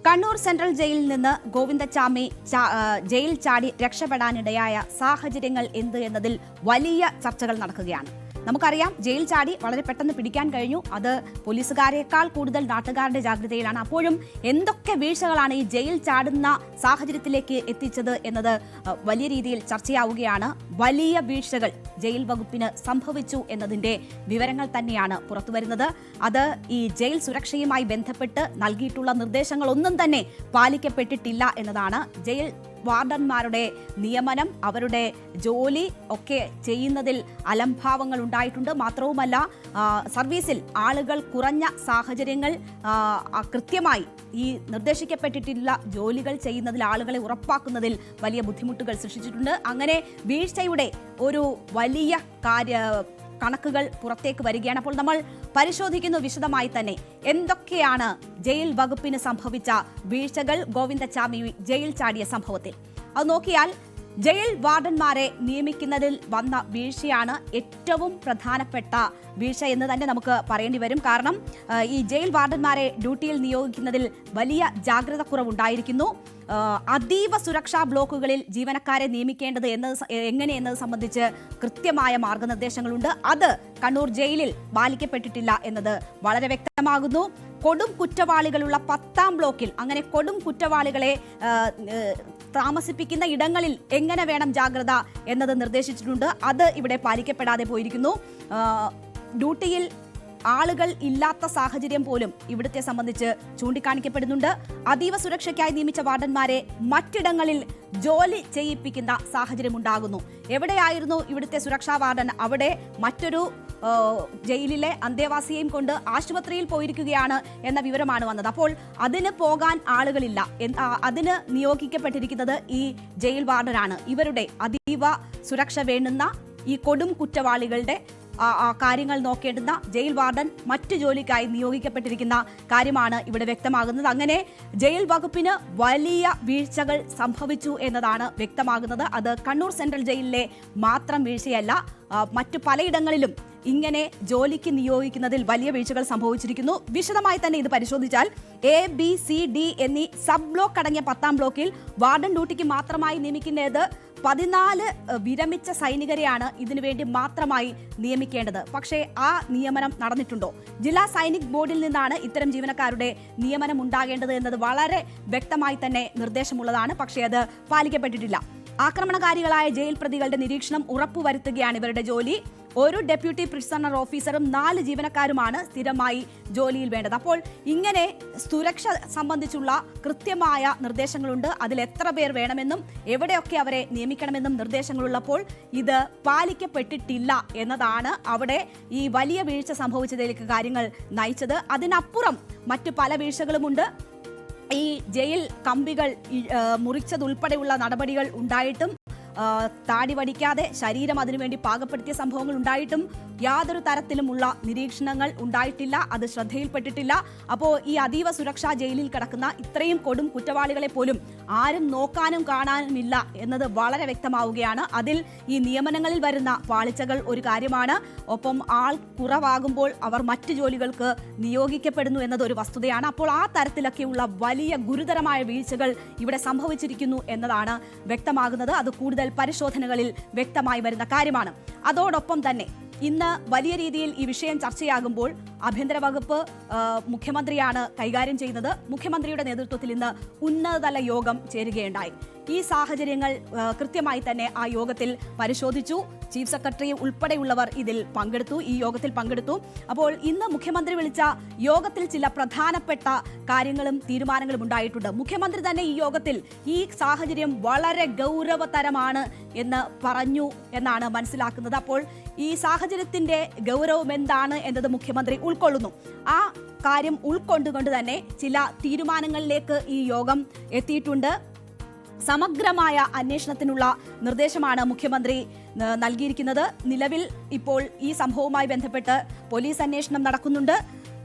Kannur central ജയിലിൽ നിന്ന് Govindachami jail ചാടി രക്ഷപ്പെടാനിടയായ സാഹചര്യങ്ങൾ എന്ത് എന്നതിൽ വലിയ ചർച്ചകൾ നടക്കുകയാണ്. നമുക്കറിയാം, ജയിൽ ചാടി വളരെ പെട്ടെന്ന് പിടിക്കാൻ കഴിഞ്ഞു. അത് പോലീസുകാരേക്കാൾ കൂടുതൽ നാട്ടുകാരുടെ ജാഗ്രതയിലാണ്. അപ്പോഴും എന്തൊക്കെ വീഴ്ചകളാണ് ഈ ജയിൽ ചാടുന്ന സാഹചര്യത്തിലേക്ക് എത്തിച്ചത് എന്നത് വലിയ രീതിയിൽ ചർച്ചയാവുകയാണ്. വലിയ വീഴ്ചകൾ ജയിൽ വകുപ്പിന് സംഭവിച്ചു എന്നതിന്റെ വിവരങ്ങൾ തന്നെയാണ് പുറത്തുവരുന്നത്. അത് ഈ ജയിൽ സുരക്ഷയുമായി ബന്ധപ്പെട്ട് നൽകിയിട്ടുള്ള നിർദ്ദേശങ്ങളൊന്നും തന്നെ പാലിക്കപ്പെട്ടിട്ടില്ല എന്നതാണ്. ജയിൽ വാർഡന്മാരുടെ നിയമനം, അവരുടെ ജോലി ഒക്കെ ചെയ്യുന്നതിൽ അലംഭാവങ്ങൾ ഉണ്ടായിട്ടുണ്ട്. മാത്രവുമല്ല, സർവീസിൽ ആളുകൾ കുറഞ്ഞ സാഹചര്യങ്ങൾ, കൃത്യമായി ഈ നിർദ്ദേശിക്കപ്പെട്ടിട്ടുള്ള ജോലികൾ ചെയ്യുന്നതിൽ ആളുകളെ ഉറപ്പാക്കുന്നതിൽ വലിയ ബുദ്ധിമുട്ടുകൾ സൃഷ്ടിച്ചിട്ടുണ്ട്. അങ്ങനെ വീഴ്ചയുടെ ഒരു വലിയ കണക്കുകൾ പുറത്തേക്ക് വരികയാണ്. അപ്പോൾ നമ്മൾ പരിശോധിക്കുന്നു വിശദമായി തന്നെ എന്തൊക്കെയാണ് ജയിൽ വകുപ്പിന് സംഭവിച്ച വീഴ്ചകൾ ഗോവിന്ദച്ചാമി ജയിൽ ചാടിയ സംഭവത്തിൽ. അത് നോക്കിയാൽ ജയിൽ വാർഡന്മാരെ നിയമിക്കുന്നതിൽ വന്ന വീഴ്ചയാണ് ഏറ്റവും പ്രധാനപ്പെട്ട വീഴ്ച എന്ന് തന്നെ നമുക്ക് പറയേണ്ടി വരും. കാരണം ഈ ജയിൽ വാർഡന്മാരെ ഡ്യൂട്ടിയിൽ നിയോഗിക്കുന്നതിൽ വലിയ ജാഗ്രത കുറവുണ്ടായിരിക്കുന്നു. അതീവ സുരക്ഷാ ബ്ലോക്കുകളിൽ ജീവനക്കാരെ നിയമിക്കേണ്ടത് എങ്ങനെയെന്നത് സംബന്ധിച്ച് കൃത്യമായ മാർഗനിർദ്ദേശങ്ങളുണ്ട്. അത് കണ്ണൂർ ജയിലിൽ പാലിക്കപ്പെട്ടിട്ടില്ല എന്നത് വളരെ വ്യക്തമാകുന്നു. കൊടും കുറ്റവാളികളുള്ള 10ാം ബ്ലോക്കിൽ അങ്ങനെ കൊടും കുറ്റവാളികളെ താമസിപ്പിക്കുന്ന ഇടങ്ങളിൽ എങ്ങനെ വേണം ജാഗ്രത എന്നത് നിർദ്ദേശിച്ചിട്ടുണ്ട്. അത് ഇവിടെ പാലിക്കപ്പെടാതെ പോയിരിക്കുന്നു. ഡ്യൂട്ടിയിൽ ആളുകൾ ഇല്ലാത്ത സാഹചര്യം പോലും ഇവിടുത്തെ സംബന്ധിച്ച് ചൂണ്ടിക്കാണിക്കപ്പെടുന്നുണ്ട്. അതീവ സുരക്ഷയ്ക്കായി നിയമിച്ച വാർഡന്മാരെ മറ്റിടങ്ങളിൽ ജോലി ചെയ്യിപ്പിക്കുന്ന സാഹചര്യം ഉണ്ടാകുന്നു. എവിടെയായിരുന്നു ഇവിടുത്തെ സുരക്ഷാ വാർഡൻ? അവിടെ മറ്റൊരു ജയിലിലെ അന്തേവാസിയെയും കൊണ്ട് ആശുപത്രിയിൽ പോയിരിക്കുകയാണ് എന്ന വിവരമാണ് വന്നത്. അപ്പോൾ അതിന് പോകാൻ ആളുകളില്ല. അതിന് നിയോഗിക്കപ്പെട്ടിരിക്കുന്നത് ഈ ജയിൽ വാർഡനാണ്. ഇവരുടെ അതീവ സുരക്ഷ വേണ്ടുന്ന ഈ കൊടും കുറ്റവാളികളുടെ കാര്യങ്ങൾ നോക്കേണ്ടുന്ന ജയിൽ വാർഡൻ മറ്റു ജോലിക്കായി നിയോഗിക്കപ്പെട്ടിരിക്കുന്ന കാര്യമാണ് ഇവിടെ വ്യക്തമാകുന്നത്. അങ്ങനെ ജയിൽ വകുപ്പിന് വലിയ വീഴ്ചകൾ സംഭവിച്ചു എന്നതാണ് വ്യക്തമാകുന്നത്. അത് കണ്ണൂർ സെൻട്രൽ ജയിലിലെ മാത്രം വീഴ്ചയല്ല, മറ്റു പലയിടങ്ങളിലും ഇങ്ങനെ ജോലിക്ക് നിയോഗിക്കുന്നതിൽ വലിയ വീഴ്ചകൾ സംഭവിച്ചിരിക്കുന്നു. വിശദമായി തന്നെ ഇത് പരിശോധിച്ചാൽ ABCD എന്നീ സബ് ബ്ലോക്ക് അടങ്ങിയ 10ാം ബ്ലോക്കിൽ വാർഡൻ ഡ്യൂട്ടിക്ക് മാത്രമായി നിയമിക്കുന്നത് 14 വിരമിച്ച സൈനികരെയാണ് ഇതിനുവേണ്ടി മാത്രമായി നിയമിക്കേണ്ടത്. പക്ഷേ ആ നിയമനം നടന്നിട്ടുണ്ടോ? ജില്ലാ സൈനിക് ബോർഡിൽ നിന്നാണ് ഇത്തരം ജീവനക്കാരുടെ നിയമനം ഉണ്ടാകേണ്ടത് എന്നത് വളരെ വ്യക്തമായി തന്നെ നിർദ്ദേശമുള്ളതാണ്. പക്ഷേ അത് പാലിക്കപ്പെട്ടിട്ടില്ല. ആക്രമണകാരികളായ ജയിൽ പ്രതികളുടെ നിരീക്ഷണം ഉറപ്പുവരുത്തുകയാണ് ഇവരുടെ ജോലി. ഒരു ഡെപ്യൂട്ടി പ്രിസണർ ഓഫീസറും 4 ജീവനക്കാരുമാണ് സ്ഥിരമായി ജോലിയിൽ വേണ്ടത്. അപ്പോൾ ഇങ്ങനെ സുരക്ഷ സംബന്ധിച്ചുള്ള കൃത്യമായ നിർദ്ദേശങ്ങളുണ്ട്. അതിൽ എത്ര പേർ വേണമെന്നും എവിടെയൊക്കെ അവരെ നിയമിക്കണമെന്നും നിർദ്ദേശങ്ങളുള്ളപ്പോൾ ഇത് പാലിക്കപ്പെട്ടിട്ടില്ല എന്നതാണ് അവിടെ ഈ വലിയ വീഴ്ച സംഭവിച്ചതിലേക്ക് കാര്യങ്ങൾ നയിച്ചത്. അതിനപ്പുറം മറ്റു പല വീഴ്ചകളുമുണ്ട്. ഈ ജയിൽ കമ്പികൾ മുറിച്ചതുൾപ്പെടെയുള്ള നടപടികൾ ഉണ്ടായിട്ടും, താടി വടിക്കാതെ ശരീരം അതിനുവേണ്ടി പാകപ്പെടുത്തിയ സംഭവങ്ങൾ ഉണ്ടായിട്ടും യാതൊരു തരത്തിലുമുള്ള നിരീക്ഷണങ്ങൾ ഉണ്ടായിട്ടില്ല. അത് ശ്രദ്ധയിൽപ്പെട്ടിട്ടില്ല. അപ്പോൾ ഈ അതീവ സുരക്ഷാ ജയിലിൽ കിടക്കുന്ന ഇത്രയും കൊടും കുറ്റവാളികളെ പോലും ആരും നോക്കാനും കാണാനുമില്ല എന്നത് വളരെ വ്യക്തമാവുകയാണ്. അതിൽ ഈ നിയമനങ്ങളിൽ വരുന്ന പാളിച്ചകൾ ഒരു കാര്യമാണ്. ഒപ്പം ആൾ കുറവാകുമ്പോൾ അവർ മറ്റു ജോലികൾക്ക് നിയോഗിക്കപ്പെടുന്നു എന്നതൊരു വസ്തുതയാണ്. അപ്പോൾ ആ തരത്തിലൊക്കെയുള്ള വലിയ ഗുരുതരമായ വീഴ്ചകൾ ഇവിടെ സംഭവിച്ചിരിക്കുന്നു എന്നതാണ് വ്യക്തമാകുന്നത്. അത് കൂടുതൽ പരിശോധനകളിൽ വ്യക്തമായി വരുന്ന കാര്യമാണ്. അതോടൊപ്പം തന്നെ ഇന്ന് വലിയ രീതിയിൽ ഈ വിഷയം ചർച്ചയാകുമ്പോൾ ആഭ്യന്തര വകുപ്പ് മുഖ്യമന്ത്രിയാണ് കൈകാര്യം ചെയ്യുന്നത്. മുഖ്യമന്ത്രിയുടെ നേതൃത്വത്തിൽ ഇന്ന് ഉന്നതതല യോഗം ചേരുകയുണ്ടായി. ഈ സാഹചര്യങ്ങൾ കൃത്യമായി തന്നെ ആ യോഗത്തിൽ പരിശോധിച്ചു. ചീഫ് സെക്രട്ടറി ഉൾപ്പെടെയുള്ളവർ ഈ യോഗത്തിൽ പങ്കെടുത്തു. അപ്പോൾ ഇന്ന് മുഖ്യമന്ത്രി വിളിച്ച യോഗത്തിൽ ചില പ്രധാനപ്പെട്ട കാര്യങ്ങളും തീരുമാനങ്ങളും ഉണ്ടായിട്ടുണ്ട്. മുഖ്യമന്ത്രി തന്നെ ഈ യോഗത്തിൽ ഈ സാഹചര്യം വളരെ ഗൗരവതരമാണ് എന്ന് പറഞ്ഞു എന്നാണ് മനസ്സിലാക്കുന്നത്. അപ്പോൾ ഈ സാഹചര്യത്തിന്റെ ഗൗരവം എന്താണ് എന്നത് മുഖ്യമന്ത്രി ഉൾക്കൊള്ളുന്നു. ആ കാര്യം ഉൾക്കൊണ്ടുകൊണ്ട് തന്നെ ചില തീരുമാനങ്ങളിലേക്ക് ഈ യോഗം എത്തിയിട്ടുണ്ട്. സമഗ്രമായ അന്വേഷണത്തിനുള്ള നിർദ്ദേശമാണ് മുഖ്യമന്ത്രി നൽകിയിരിക്കുന്നത്. നിലവിൽ ഇപ്പോൾ ഈ സംഭവവുമായി ബന്ധപ്പെട്ട് പോലീസ് അന്വേഷണം നടക്കുന്നുണ്ട്.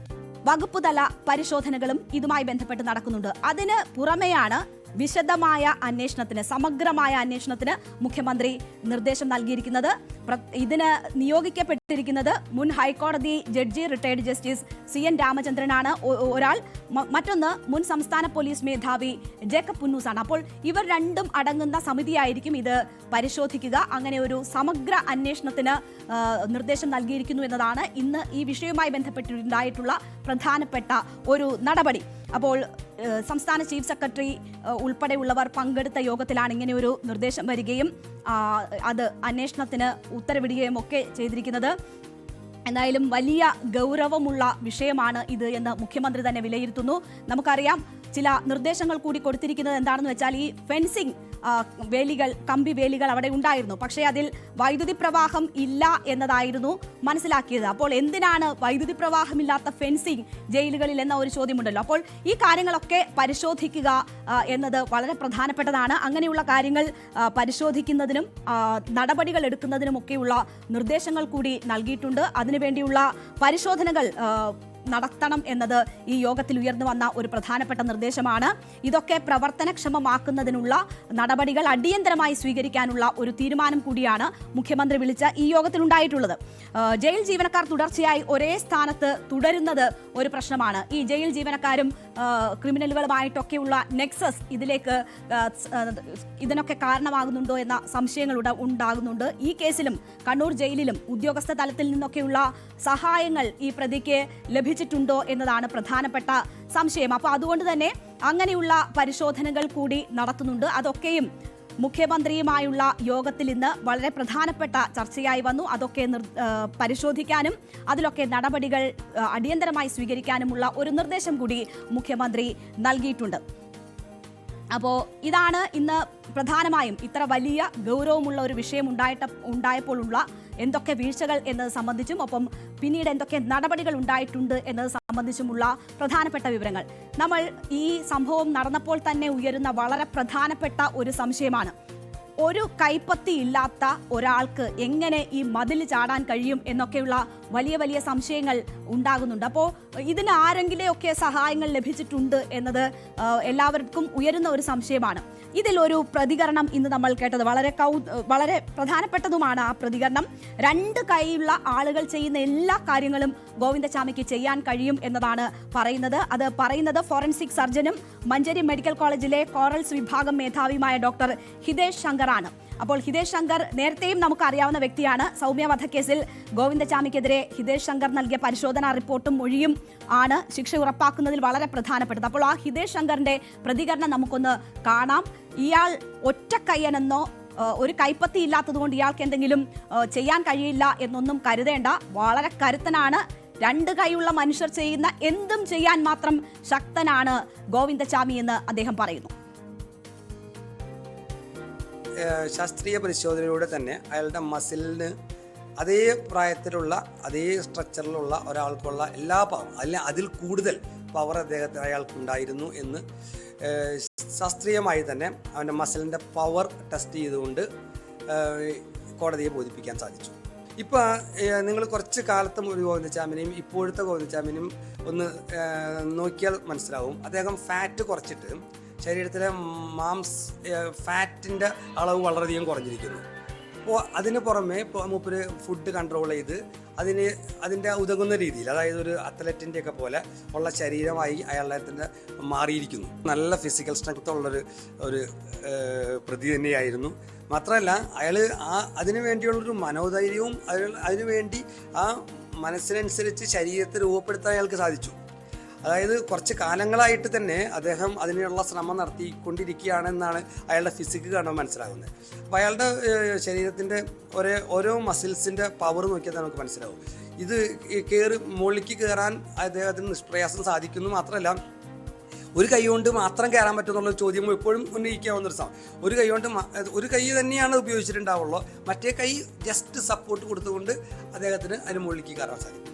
വകുപ്പ് തല പരിശോധനകളും ഇതുമായി ബന്ധപ്പെട്ട് നടക്കുന്നുണ്ട്. അതിന് പുറമെയാണ് വിശദമായ അന്വേഷണത്തിന്, സമഗ്രമായ അന്വേഷണത്തിന് മുഖ്യമന്ത്രി നിർദ്ദേശം നൽകിയിരിക്കുന്നത്. ഇതിന് നിയോഗിക്കപ്പെട്ടിരിക്കുന്നത് മുൻ ഹൈക്കോടതി ജഡ്ജി റിട്ടയർഡ് ജസ്റ്റിസ് CN രാമചന്ദ്രനാണ് ഒരാൾ, മറ്റൊന്ന് മുൻ സംസ്ഥാന പോലീസ് മേധാവി ജേക്കബ് പുന്നൂസാണ്. അപ്പോൾ ഇവർ രണ്ടും അടങ്ങുന്ന സമിതിയായിരിക്കും ഇത് പരിശോധിക്കുക. അങ്ങനെ ഒരു സമഗ്ര അന്വേഷണത്തിന് നിർദ്ദേശം നൽകിയിരിക്കുന്നു എന്നതാണ് ഇന്ന് ഈ വിഷയവുമായി ബന്ധപ്പെട്ടുണ്ടായിട്ടുള്ള പ്രധാനപ്പെട്ട ഒരു നടപടി. അപ്പോൾ സംസ്ഥാന ചീഫ് സെക്രട്ടറി ഉൾപ്പെടെയുള്ളവർ പങ്കെടുത്ത യോഗത്തിലാണ് ഇങ്ങനെ ഒരു നിർദ്ദേശം വരികയും അത് അന്വേഷണത്തിന് ഉത്തരവിടുകയും ഒക്കെ ചെയ്തിരിക്കുന്നത്. എന്തായാലും വലിയ ഗൗരവമുള്ള വിഷയമാണ് ഇത് എന്ന് മുഖ്യമന്ത്രി തന്നെ വിലയിരുത്തുന്നു. നമുക്കറിയാം, ചില നിർദ്ദേശങ്ങൾ കൂടി കൊടുത്തിരിക്കുന്നത് എന്താണെന്ന് വെച്ചാൽ ഈ ഫെൻസിംഗ് വേലികൾ, കമ്പി വേലികൾ അവിടെ ഉണ്ടായിരുന്നു, പക്ഷേ അതിൽ വൈദ്യുതി പ്രവാഹം ഇല്ല എന്നതായിരുന്നു മനസ്സിലാക്കിയത്. അപ്പോൾ എന്തിനാണ് വൈദ്യുതി പ്രവാഹമില്ലാത്ത ഫെൻസിംഗ് ജയിലുകളിൽ എന്ന ഒരു ചോദ്യമുണ്ടല്ലോ. അപ്പോൾ ഈ കാര്യങ്ങളൊക്കെ പരിശോധിക്കുക എന്നത് വളരെ പ്രധാനപ്പെട്ടതാണ്. അങ്ങനെയുള്ള കാര്യങ്ങൾ പരിശോധിക്കുന്നതിനും നടപടികൾ എടുക്കുന്നതിനുമൊക്കെയുള്ള നിർദ്ദേശങ്ങൾ കൂടി നൽകിയിട്ടുണ്ട്. അതിനുവേണ്ടിയുള്ള പരിശോധനകൾ നടത്തണം എന്നത് ഈ യോഗത്തിൽ ഉയർന്നു വന്ന ഒരു പ്രധാനപ്പെട്ട നിർദ്ദേശമാണ്. ഇതൊക്കെ പ്രവർത്തനക്ഷമമാക്കുന്നതിനുള്ള നടപടികൾ അടിയന്തരമായി സ്വീകരിക്കാനുള്ള ഒരു തീരുമാനം കൂടിയാണ് മുഖ്യമന്ത്രി വിളിച്ച ഈ യോഗത്തിൽ ഉണ്ടായിട്ടുള്ളത്. ജയിൽ ജീവനക്കാർ തുടർച്ചയായി ഒരേ സ്ഥാനത്ത് തുടരുന്നത് ഒരു പ്രശ്നമാണ്. ഈ ജയിൽ ജീവനക്കാരും ക്രിമിനലുകളുമായിട്ടൊക്കെയുള്ള നെക്സസ് ഇതിനൊക്കെ കാരണമാകുന്നുണ്ടോ എന്ന സംശയങ്ങൾ ഉണ്ടാകുന്നുണ്ട്. ഈ കേസിലും കണ്ണൂർ ജയിലിലും ഉദ്യോഗസ്ഥ തലത്തിൽ നിന്നൊക്കെയുള്ള സഹായങ്ങൾ ഈ പ്രതിക്ക് ലഭിച്ചിട്ടുണ്ടോ എന്നതാണ് പ്രധാനപ്പെട്ട സംശയം. അപ്പോൾ അതുകൊണ്ട് തന്നെ അങ്ങനെയുള്ള പരിശോധനകൾ കൂടി നടത്തുന്നുണ്ട്. അതൊക്കെയും മുഖ്യമന്ത്രിയുമായുള്ള യോഗത്തിൽ ഇന്ന് വളരെ പ്രധാനപ്പെട്ട ചർച്ചയായി വന്നു. അതൊക്കെ പരിശോധിക്കാനും അതിലൊക്കെ നടപടികൾ അടിയന്തരമായി സ്വീകരിക്കാനുമുള്ള ഒരു നിർദ്ദേശം കൂടി മുഖ്യമന്ത്രി നൽകിയിട്ടുണ്ട്. അപ്പോൾ ഇതാണ് ഇന്ന് പ്രധാനമായും ഇത്ര വലിയ ഗൗരവമുള്ള ഒരു വിഷയം ഉണ്ടായപ്പോഴുള്ള എന്തൊക്കെ വീഴ്ചകൾ എന്നത് സംബന്ധിച്ചും ഒപ്പം പിന്നീട് എന്തൊക്കെ നടപടികൾ ഉണ്ടായിട്ടുണ്ട് എന്നത് സംബന്ധിച്ചുമുള്ള പ്രധാനപ്പെട്ട വിവരങ്ങൾ. നമ്മൾ ഈ സംഭവം നടന്നപ്പോൾ തന്നെ ഉയരുന്ന വളരെ പ്രധാനപ്പെട്ട ഒരു സംശയമാണ്, ഒരു കൈപ്പത്തി ഇല്ലാത്ത ഒരാൾക്ക് എങ്ങനെ ഈ മതിൽ ചാടാൻ കഴിയും എന്നൊക്കെയുള്ള വലിയ വലിയ സംശയങ്ങൾ ഉണ്ടാകുന്നുണ്ട്. അപ്പോൾ ഇതിന് ആരെങ്കിലെയൊക്കെ സഹായങ്ങൾ ലഭിച്ചിട്ടുണ്ട് എന്നത് എല്ലാവർക്കും ഉയരുന്ന ഒരു സംശയമാണ്. ഇതിലൊരു പ്രതികരണം ഇന്ന് നമ്മൾ കേട്ടത് വളരെ പ്രധാനപ്പെട്ടതുമാണ്. ആ പ്രതികരണം, 2 കൈയുള്ള ആളുകൾ ചെയ്യുന്ന എല്ലാ കാര്യങ്ങളും ഗോവിന്ദചാമിക്ക് ചെയ്യാൻ കഴിയും എന്നതാണ് പറയുന്നത്. അത് പറയുന്നത് ഫോറൻസിക് സർജനും മഞ്ചേരി മെഡിക്കൽ കോളേജിലെ കോറൽസ് വിഭാഗം മേധാവിയുമായ ഡോക്ടർ ഹിതേഷ് ശങ്കറാണ്. അപ്പോൾ ഹിതേഷ് ശങ്കർ നേരത്തെയും നമുക്ക് അറിയാവുന്ന വ്യക്തിയാണ്. സൗമ്യ വധക്കേസിൽ ഗോവിന്ദചാമിക്കെതിരെ ഹിതേഷ് ശങ്കർ നൽകിയ പരിശോധനാ റിപ്പോർട്ടും മൊഴിയും ആണ് ശിക്ഷ ഉറപ്പാക്കുന്നതിൽ വളരെ പ്രധാനപ്പെട്ടത്. അപ്പോൾ ആ ഹിതേഷ് ശങ്കറിന്റെ പ്രതികരണം നമുക്കൊന്ന് കാണാം. ഇയാൾ ഒറ്റക്കയ്യനെന്നോ ഒരു കൈപ്പത്തി ഇല്ലാത്തത് കൊണ്ട് ഇയാൾക്ക് എന്തെങ്കിലും ചെയ്യാൻ കഴിയില്ല എന്നൊന്നും കരുതേണ്ട. വളരെ കരുത്തനാണ്. 2 കൈയുള്ള മനുഷ്യർ ചെയ്യുന്ന എന്തും ചെയ്യാൻ മാത്രം ശക്തനാണ് ഗോവിന്ദചാമി എന്ന് അദ്ദേഹം പറയുന്നു. ശാസ്ത്രീയ പരിശോധനയിലൂടെ തന്നെ അയാളുടെ മസിലിന് അതേ പ്രായത്തിലുള്ള അതേ സ്ട്രക്ചറിലുള്ള ഒരാൾക്കുള്ള എല്ലാ പവർ അതിൽ കൂടുതൽ പവർ അയാൾക്കുണ്ടായിരുന്നു എന്ന് ശാസ്ത്രീയമായി തന്നെ അവൻ്റെ മസിലിൻ്റെ പവർ ടെസ്റ്റ് ചെയ്തുകൊണ്ട് കോടതിയെ ബോധിപ്പിക്കാൻ സാധിച്ചു. ഇപ്പോൾ നിങ്ങൾ കുറച്ച് കാലത്തും ഒരു ഗോവിന്ദചാമിനെയും ഇപ്പോഴത്തെ ഗോവിന്ദചാമിനെയും ഒന്ന് നോക്കിയാൽ മനസ്സിലാവും. അദ്ദേഹം ഫാറ്റ് കുറച്ചിട്ട് ശരീരത്തിലെ ഫാറ്റിൻ്റെ അളവ് വളരെയധികം കുറഞ്ഞിരിക്കുന്നു. അപ്പോൾ അതിന് പുറമെ ഇപ്പോൾ മൂപ്പര് ഫുഡ് കൺട്രോൾ ചെയ്ത് അതിൻ്റെ ഉതകുന്ന രീതിയിൽ, അതായത് ഒരു അത്ലറ്റിൻ്റെയൊക്കെ പോലെ ഉള്ള ശരീരമായി അയാളുടെ മാറിയിരിക്കുന്നു. നല്ല ഫിസിക്കൽ സ്ട്രെങ്ത് ഉള്ളൊരു പ്രതി തന്നെയായിരുന്നു. മാത്രമല്ല അയാൾ അതിനു വേണ്ടിയുള്ളൊരു മനോധൈര്യവും അതിനുവേണ്ടി ആ മനസ്സിനനുസരിച്ച് ശരീരത്തെ രൂപപ്പെടുത്താൻ അയാൾക്ക് സാധിച്ചു. അതായത് കുറച്ച് കാലങ്ങളായിട്ട് തന്നെ അദ്ദേഹം അതിനുള്ള ശ്രമം നടത്തിക്കൊണ്ടിരിക്കുകയാണെന്നാണ് അയാളുടെ ഫിസിക്ക് കാണാൻ മനസ്സിലാകുന്നത്. അപ്പോൾ അയാളുടെ ശരീരത്തിൻ്റെ ഓരോ മസിൽസിൻ്റെ പവർ നോക്കിയാൽ നമുക്ക് മനസ്സിലാവും. ഇത് മുകളിലേക്ക് കയറാൻ അദ്ദേഹത്തിന് നിഷ്പ്രയാസം സാധിക്കുന്നു. മാത്രമല്ല ഒരു കൈ കൊണ്ട് മാത്രം കയറാൻ പറ്റുമെന്നുള്ള ചോദ്യം എപ്പോഴും ഉന്നയിക്കാവുന്നൊരു സമയം. ഒരു കൈ തന്നെയാണ് ഉപയോഗിച്ചിട്ടുണ്ടാവുള്ളൂ, മറ്റേ കൈ ജസ്റ്റ് സപ്പോർട്ട് കൊടുത്തുകൊണ്ട് അദ്ദേഹത്തിന് അതിന് മുകളിലേക്ക് കയറാൻ സാധിക്കും.